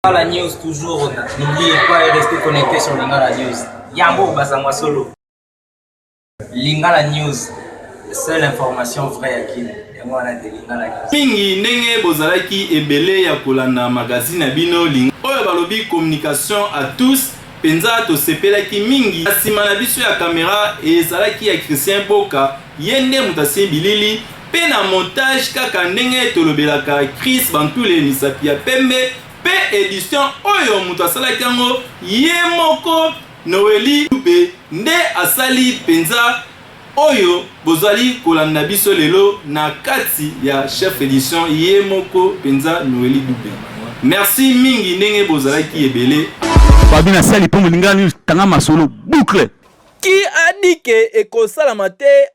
La news toujours, n'oubliez pas de rester connecté sur Lingala News. Yambo Basangwa Solo. Lingala News, seule information vraie à qui. Mingi ndenge bozalaki ebele ya kolanda magazine ya bino Lingala. Oyo balobi communication à tous. Penza to sepelaki mingi. Asima na biso ya caméra ezalaki ya Christian Boka. Yende mutasi bilili. Pe na montage kaka ndenge tolobelaka Chris Bantule misapi ya pembe. Pe édition oyo mutu asalaki yango ye moko Noeli Dube nde asali penza oyo bozali kolanda biso lelo na kati ya chef édition ye moko penza Noeli Dube. Merci mingi ndenge bozalaki ebele. Babina sali po Lingala News tanga masolo boucle. Qui a dit que ekosalama te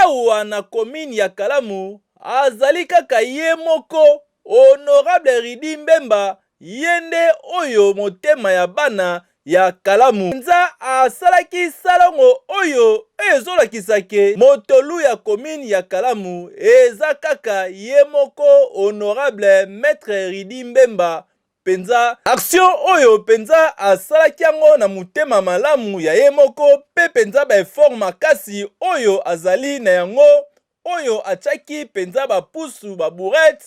awa na commune ya Kalamu azali kaka ye moko honorable Ridi Mbemba yende oyo motema ya bana ya Kalamu. Nza asalaki salongo oyo ezolakisake motolu ya commune ya Kalamu eza kaka ye moko honorable maître Ridi Mbemba. Penza action oyo penza asalaki yango na motema malamu ya ye moko pe penza ba effort makasi oyo azali na yango oyo achaki penza ba pusu ba bourrette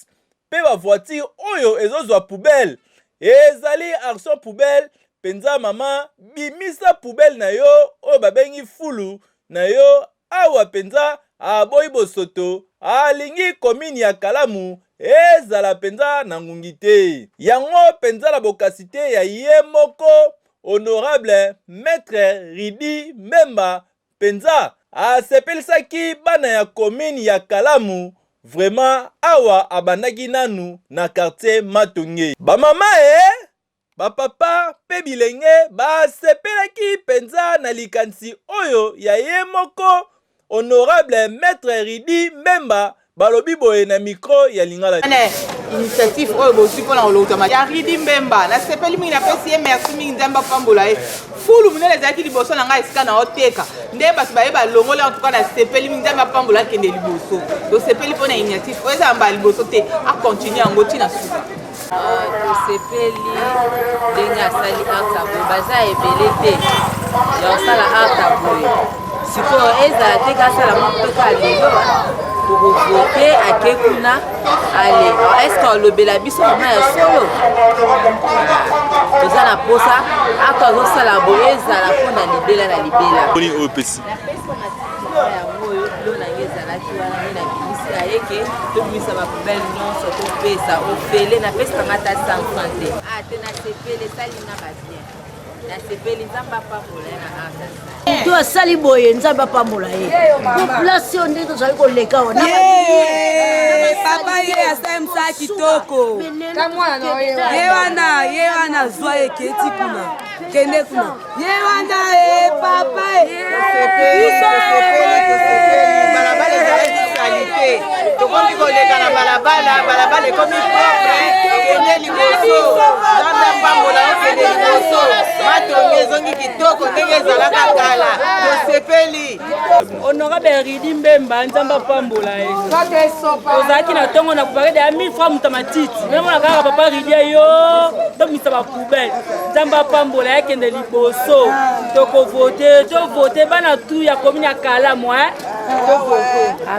pe ba voiture oyo ezozwa poubelle ezali action poubelle penza mama bimisa poubelle na yo oyo babengi fulu na yo awa penza aboyi bosoto alingi commune ya Kalamu ezala penza na ngungi te yango penza la bokasite ya ye moko honorable maître Ridi Mbemba penza asepelisaki bana ya commune ya Kalamu vraiment awa abandaki nanu na quartier Matonge. Ba mama ba papa pe bilenge basepelaki penza na likanisi oyo ya ye moko honorable maître Ridi Mbemba balobi boye na micro ya Lingala. Initiative oyo bosi pona olotama ya Ridi Mbemba na sepeli mingi na pesi ye merci mingi nzamba pambola e fulu munene ezalaki liboso na ngai esika na oteka nde bato bayeba longola en tout cas na sepeli mingi nzamba pambola akende liboso to sepeli pona initiative oyo ezala mbala liboso te akontinue yango ntina suka tosepeli ndenge asali arte boye baza ebele te ya osala arte boye sikoyo ezala te kasala mapeka lelo tokovote ake kuna ale eske olobela biso mama ya solo toza na posa arte azosala boye ezala mpona libela na libela yango oyo bilo nange ezalaki wana nde nabimisi na ye ke tobimisa bapoubele nyonso topesa ofele napesaka ta 100 francs te te nasepele esalinga babien nasepeli nzambe apambola ye na arte to asali boye nzambe apambola ye population nde tozali koleka wana papa ye asali mosala kitoko ye wana zwa eketi kuna kende kuna ye wana papa balabala ezalaki salite tokomi koleka na balabala ekomi propre kende liboso nzambe apambola okende liboso Matonge ezongi kitoko ndenge ezalaka kala tosepeli honorable Ridi Mbemba nzambe apambola ye ozalaki na ntongo na kuparede ya 1000 francs muta matiti namona kaka papa Ridi yo tomisa bapoubele nzambe apambola ye kende liboso tovote bana tu ya commune ya Kalamu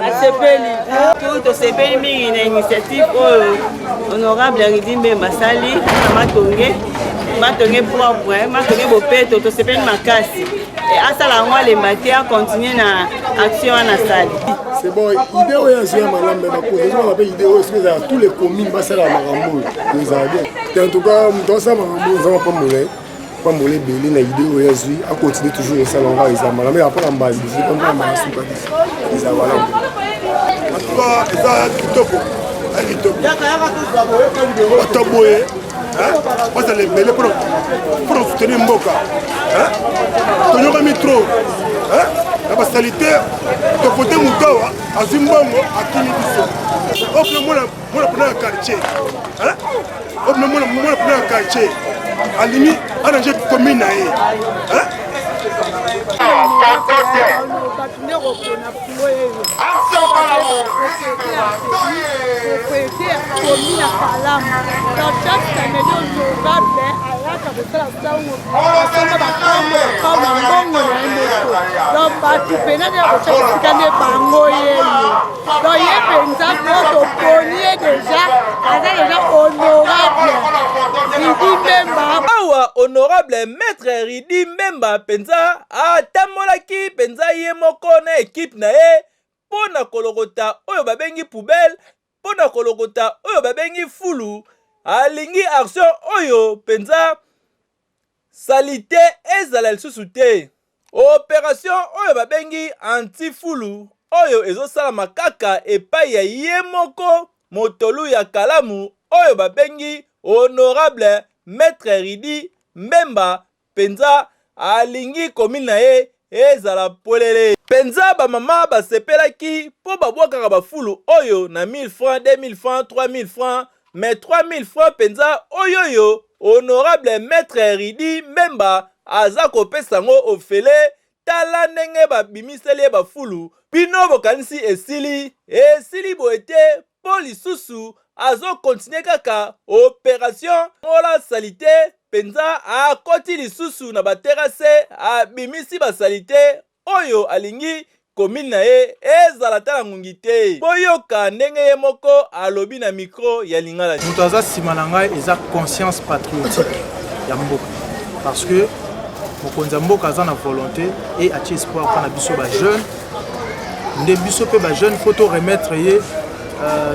asepeli tosepeli mingi na initiative oyo honorable Ridi Mbemba asali na Matonge propre Matonge bopeto tosepeli makasi asala yango alemba te akontinue na action wana sali. C'est bon, idée oyo azwi ya malamu bakoza bape idée oyo soki ezala tous les communes basala makambo oyo ezala bien. En tout cas moto asala makambo ozanga pambola ebele na idée oyo azwi akontinue toujours esala yango ezala malamu après na mbali mpona mbala suka ezala malamu. En tout cas eza kitoko bato boye bazala ebele mpona soutenir mboka tonyokami trop na basalite tokote motawa azwi mbongo akini biso opne mwana pena ya quartier opne mwana pena ya quartier alimi anange commune na ye Komina Kalamu, dans chaque semaine, kosala sango asomba bapambo mbongo na ye moko donc bato pena nde bakotya esika nde bango yeyo donc ye mpenza po toponi ye deja aza deja honorable Ridi Mbemba. Awa honorable maître Ridi Mbemba penza atambolaki penza ye moko na équipe na ye pona kolokota oyo babengi poubelle pona kolokota oyo babengi fulu alingi action oyo penza salite ezala lisusu te opération oyo babengi anti-fulu oyo ezosalama kaka epai ya ye moko motolu ya kalamu oyo babengi honorable maître Ridi Mbemba penza alingi commune na ye ezala polele penza bamama basepelaki po babwakaka bafulu oyo na 1000 francs 2000 francs 3000 francs mais 3000 francs penza oyoyo honorable maître Ridi Mbemba aza kopesa ngo ofele tala ndenge babimiseli ye bafulu bino bokanisi esili boye te po lisusu azokontinue kaka opération mola salite penza akoti lisusu na baterase abimisi basalite oyo alingi commune na ye ezala tala ngungi te boyoka ndenge ye moko alobi na micro ya Lingala. Moto aza nsima na ngai eza conscience patriotique ya mboka parce que mokonzi ya mboka aza na volonté et atie espoir mpa na biso bajeune nde biso mpe bajeune fo to remettre ye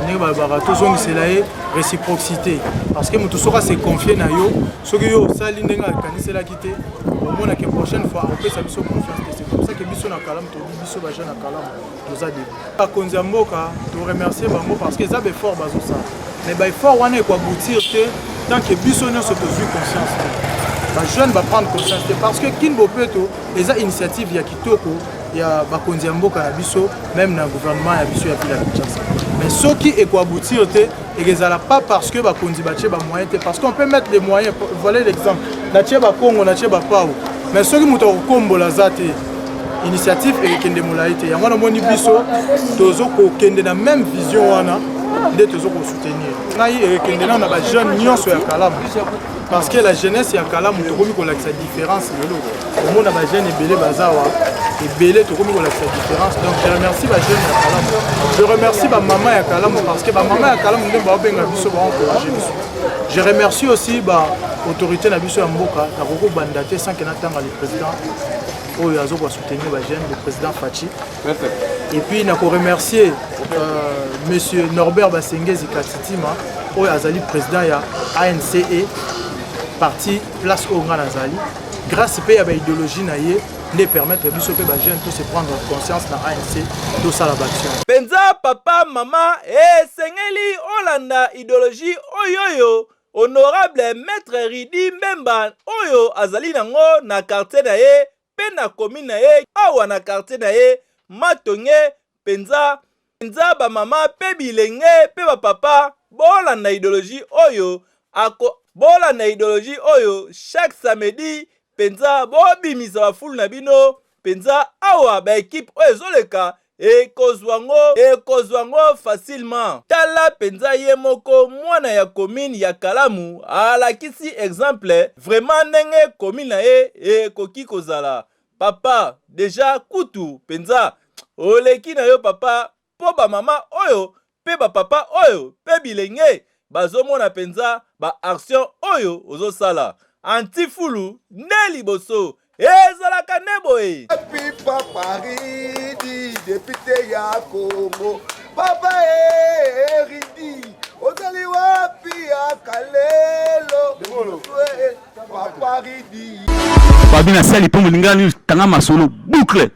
ndenge balobaka tozongisela ye réciprocité parce que moto soki ase confie na yo soki yo osali ndenge akaniselaki te omonake prochaine fois opesa biso confiance te c'est comme ça que biso na kalamu tobi biso bajeune na kalamu toza debi bakonzi ya mboka toremercie bango parce que eza baeffort bazosala mais baeffort wana ekoaboutir te tant que biso nyonso tozwi conscience te bajeune baprendre conscience te parce que kini bopeto eza initiative ya kitoko ya bakonzi ya mboka na biso même na gouvernement ya biso ya ville ya Kinshasa mais soki ekoaboutir te ekezala pas parce que bakonzi batie bamoyen te parce qu'on peut mettre des moyens voilà l'exemple natie bakongo natie bapao mais soki moto akokombola za te initiative ekende molai te yango namoni biso tozokokende na même vision wana nde tozokosoutenir ngai ekende na bajeune nyonso ya kalamu parce que la jeunesse ya kalamu tokomi kolakisa différence lelo omona bajeune ebele bazawa ebele tokomi kolakisa différence donc je remercie bajeune ya kalamu je remercie bamama ya kalamu parce que bamama ya kalamu nde baobenga biso baencourage biso je remercie aussi baautorité na biso ya mboka nakokobanda te sans ke natanga le président oyo azokosoutenir bajeune le président Fachi et puis nakoremercier monsieur Norbert Basengezi Katitima oyo azali président ya ANCE parti place au Grand Nazali grâce pe ya ba idéologie na ye ne permettre biso pe ba jeune tout se prendre conscience na ANC tout ça la action penza papa mama esengeli olanda idéologie oyoyo honorable maître Ridi Mbemba oyo azali nango na quartier na ye pe na commune na ye awa na quartier na ye matonge penza ba mama pe bilenge pe ba papa bolanda idéologie oyo bolanda idéologie oyo chaque samedi penza bobimisa bafulu na bino penza awa ba équipe oyo ezoleka ekozwango facilement tala penza ye moko mwana ya commune ya Kalamu alakisi exemple vraiment ndenge commune na ye ekoki kozala papa déjà kutu penza oleki na yo papa po ba mama oyo pe ba papa oyo pe bilenge bazomona penza ba action oyo ozosala anti-fulu nde liboso ezalaka nde boye Papa Ridi député ya Congo Papa Ridi ozali wapi ya kalelo Papa Ridi Babina sali po mulingani tanga masolo boucle